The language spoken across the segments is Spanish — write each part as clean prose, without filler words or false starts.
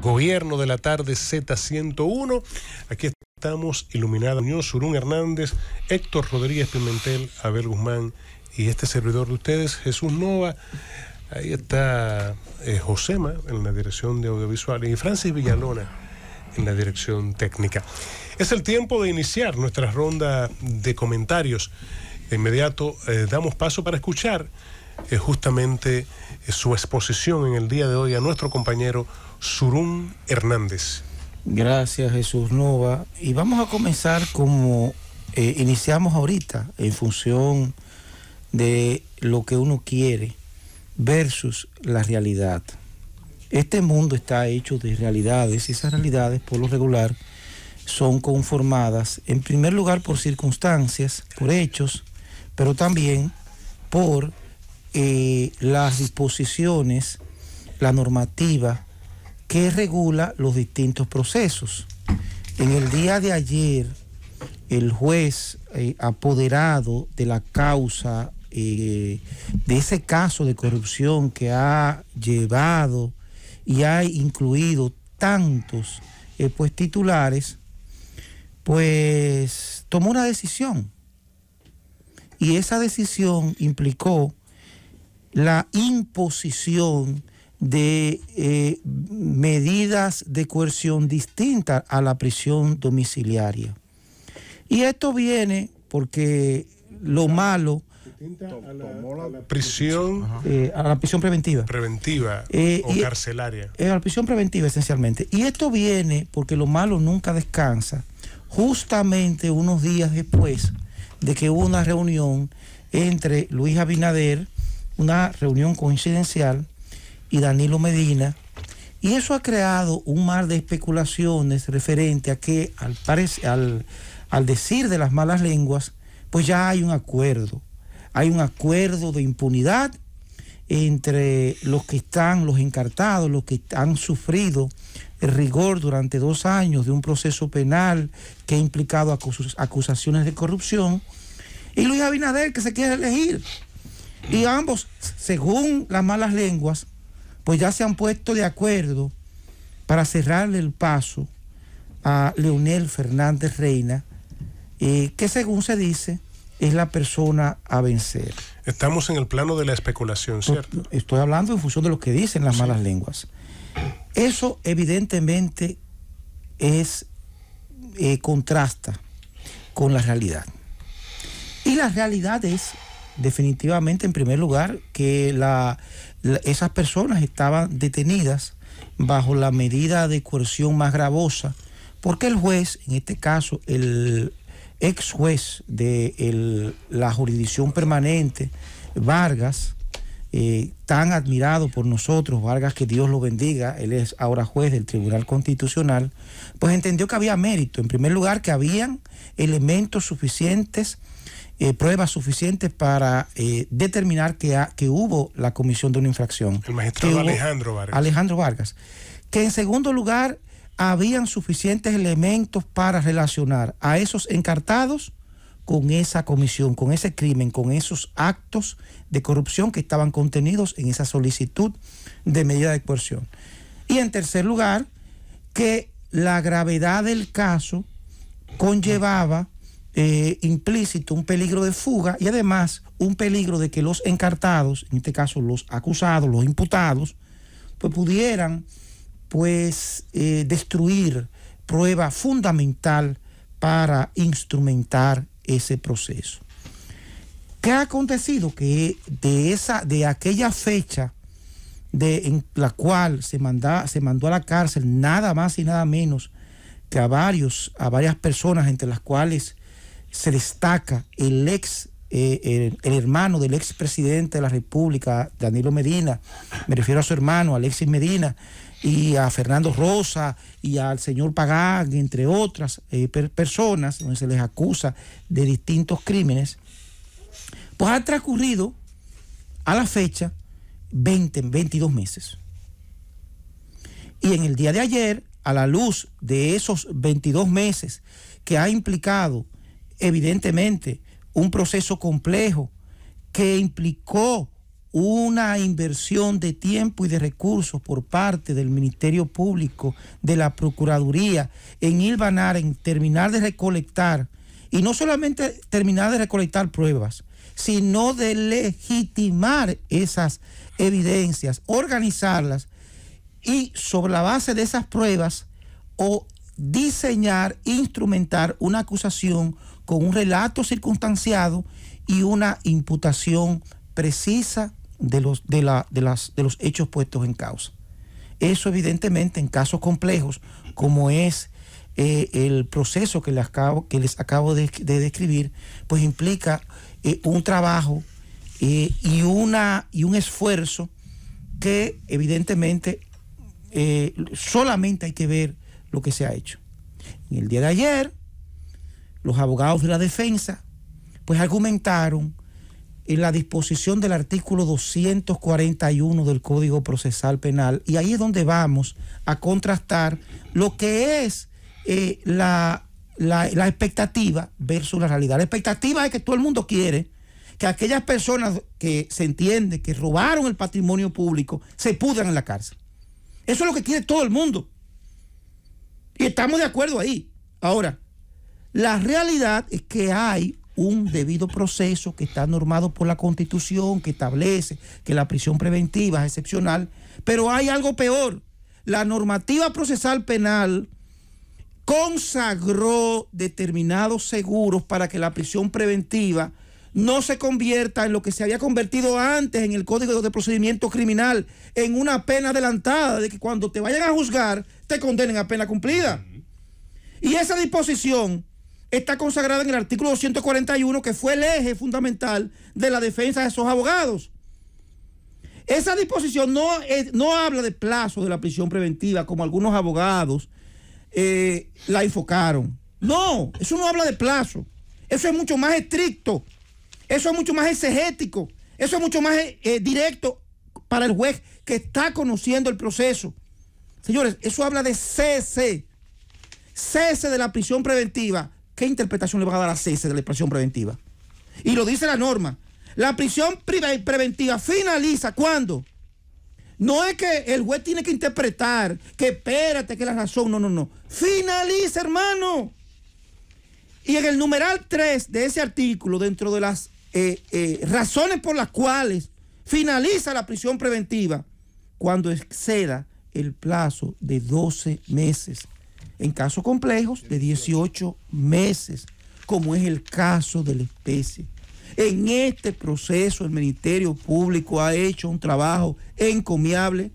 Gobierno de la Tarde Z101. Aquí estamos, Iluminada Muñoz, Surún Hernández, Héctor Rodríguez Pimentel, Abel Guzmán y este servidor de ustedes, Jesús Nova. Ahí está Josema en la dirección de audiovisuales y Francis Villalona en la dirección técnica. Es el tiempo de iniciar nuestra ronda de comentarios. De inmediato damos paso para escuchar justamente su exposición en el día de hoy a nuestro compañero Surún Hernández. Gracias, Jesús Nova. Y vamos a comenzar como iniciamos ahorita, en función de lo que uno quiere versus la realidad. Este mundo está hecho de realidades y esas realidades, por lo regular, son conformadas en primer lugar por circunstancias, por hechos, pero también por las disposiciones, la normativa que regula los distintos procesos. En el día de ayer, el juez apoderado de la causa de ese caso de corrupción que ha llevado y ha incluido tantos titulares, pues tomó una decisión. Y esa decisión implicó la imposición de medidas de coerción distintas a la prisión domiciliaria. Y esto viene porque lo malo... a la prisión... a la prisión preventiva. Preventiva o carcelaria. A la prisión preventiva, esencialmente. Y esto viene porque lo malo nunca descansa, justamente unos días después de que hubo una reunión entre Luis Abinader, una reunión coincidencial, y Danilo Medina, y eso ha creado un mar de especulaciones referente a que, al decir de las malas lenguas, pues ya hay un acuerdo de impunidad entre los que están, los encartados, los que han sufrido el rigor durante 2 años de un proceso penal que ha implicado acusaciones de corrupción, y Luis Abinader, que se quiere elegir. Y ambos, según las malas lenguas, pues ya se han puesto de acuerdo para cerrarle el paso a Leonel Fernández Reina, que según se dice es la persona a vencer. Estamos en el plano de la especulación, ¿cierto? Estoy hablando en función de lo que dicen las malas lenguas. Eso evidentemente contrasta con la realidad. Y la realidad es definitivamente, en primer lugar, que esas personas estaban detenidas bajo la medida de coerción más gravosa, porque el juez, en este caso el ex juez de la jurisdicción permanente, Vargas, tan admirado por nosotros, Vargas, que Dios lo bendiga, él es ahora juez del Tribunal Constitucional, pues entendió que había mérito. En primer lugar, que habían elementos suficientes, pruebas suficientes para determinar que hubo la comisión de una infracción. El magistrado Alejandro Vargas. Que en segundo lugar, habían suficientes elementos para relacionar a esos encartados con esa comisión, con ese crimen, con esos actos de corrupción que estaban contenidos en esa solicitud de medida de coerción. Y en tercer lugar, que la gravedad del caso conllevaba implícito un peligro de fuga y además un peligro de que los encartados, en este caso los acusados, los imputados, pues pudieran destruir prueba fundamental para instrumentar ese proceso. ¿Qué ha acontecido? Que de aquella fecha en la cual se mandó a la cárcel nada más y nada menos que a varias personas, entre las cuales se destaca el hermano del expresidente de la República, Danilo Medina, me refiero a su hermano, Alexis Medina, y a Fernando Rosa y al señor Pagán, entre otras personas, donde se les acusa de distintos crímenes, pues ha transcurrido a la fecha 22 meses. Y en el día de ayer, a la luz de esos 22 meses que ha implicado evidentemente un proceso complejo que implicó una inversión de tiempo y de recursos por parte del Ministerio Público, de la Procuraduría, en hilvanar, en terminar de recolectar, y no solamente terminar de recolectar pruebas, sino de legitimar esas evidencias, organizarlas y sobre la base de esas pruebas o diseñar, instrumentar una acusación con un relato circunstanciado y una imputación precisa de los hechos puestos en causa. Eso evidentemente en casos complejos como es el proceso que les acabo de describir, pues implica un trabajo y un esfuerzo que evidentemente solamente hay que ver lo que se ha hecho. En el día de ayer, los abogados de la defensa pues argumentaron en la disposición del artículo 241 del Código Procesal Penal, y ahí es donde vamos a contrastar lo que es la expectativa versus la realidad. La expectativa es que todo el mundo quiere que aquellas personas que se entiende que robaron el patrimonio público se pudran en la cárcel. Eso es lo que quiere todo el mundo. Y estamos de acuerdo ahí. Ahora, la realidad es que hay un debido proceso que está normado por la Constitución, que establece que la prisión preventiva es excepcional, pero hay algo peor. La normativa procesal penal consagró determinados seguros para que la prisión preventiva no se convierta en lo que se había convertido antes en el Código de Procedimiento Criminal, en una pena adelantada, de que cuando te vayan a juzgar, te condenen a pena cumplida. Y esa disposición está consagrada en el artículo 241, que fue el eje fundamental de la defensa de esos abogados. Esa disposición no habla de plazo de la prisión preventiva, como algunos abogados la enfocaron. No, eso no habla de plazo. Eso es mucho más estricto. Eso es mucho más exegético. Eso es mucho más directo para el juez que está conociendo el proceso. Señores, eso habla de cese. Cese de la prisión preventiva. ¿Qué interpretación le va a dar a cese de la prisión preventiva? Y lo dice la norma. La prisión preventiva finaliza ¿cuándo? No es que el juez tiene que interpretar, que espérate, que la razón, no. Finaliza, hermano. Y en el numeral 3 de ese artículo, dentro de las razones por las cuales finaliza la prisión preventiva, cuando exceda el plazo de 12 meses. En casos complejos, de 18 meses, como es el caso de la especie. En este proceso, el Ministerio Público ha hecho un trabajo encomiable,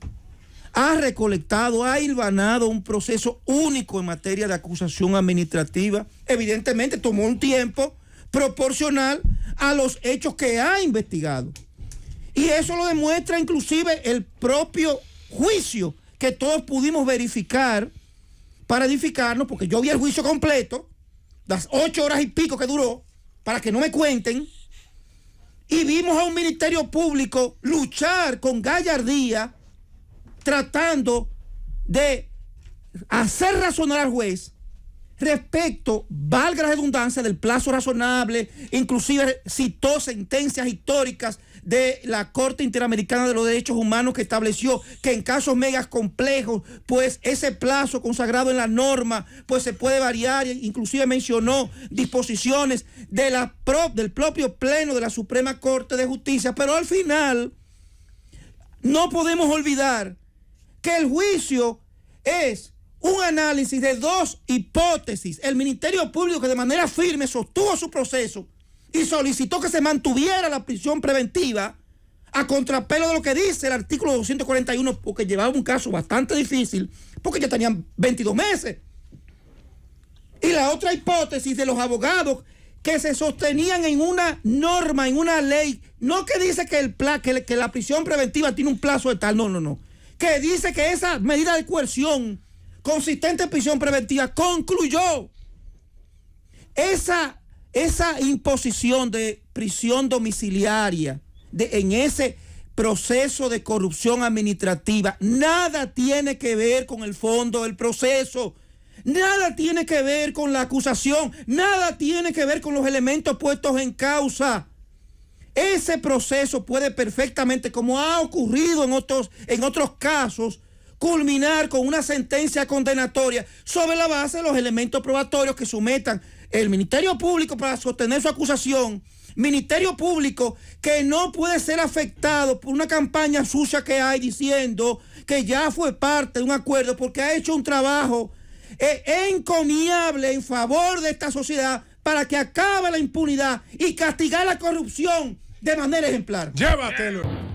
ha recolectado, ha hilvanado un proceso único en materia de acusación administrativa. Evidentemente tomó un tiempo proporcional a los hechos que ha investigado. Y eso lo demuestra inclusive el propio juicio que todos pudimos verificar para edificarnos, porque yo vi el juicio completo, las 8 horas y pico que duró, para que no me cuenten, y vimos a un Ministerio Público luchar con gallardía, tratando de hacer razonar al juez respecto, valga la redundancia, del plazo razonable. Inclusive citó sentencias históricas de la Corte Interamericana de los Derechos Humanos, que estableció que en casos megas complejos, pues ese plazo consagrado en la norma, pues se puede variar. Inclusive mencionó disposiciones de del propio Pleno de la Suprema Corte de Justicia. Pero al final no podemos olvidar que el juicio es un análisis de dos hipótesis. El Ministerio Público, que de manera firme sostuvo su proceso y solicitó que se mantuviera la prisión preventiva, a contrapelo de lo que dice el artículo 241, porque llevaba un caso bastante difícil, porque ya tenían 22 meses. Y la otra hipótesis de los abogados, que se sostenían en una norma, en una ley, no que dice que la prisión preventiva tiene un plazo de tal, no, que dice que esa medida de coerción consistente en prisión preventiva concluyó. Esa imposición de prisión domiciliaria en ese proceso de corrupción administrativa nada tiene que ver con el fondo del proceso, nada tiene que ver con la acusación, nada tiene que ver con los elementos puestos en causa. ese proceso puede perfectamente, como ha ocurrido en otros casos, culminar con una sentencia condenatoria sobre la base de los elementos probatorios que sometan el Ministerio Público para sostener su acusación. Ministerio Público que no puede ser afectado por una campaña sucia que hay diciendo que ya fue parte de un acuerdo porque ha hecho un trabajo encomiable en favor de esta sociedad para que acabe la impunidad y castigar la corrupción de manera ejemplar. Llévatelo.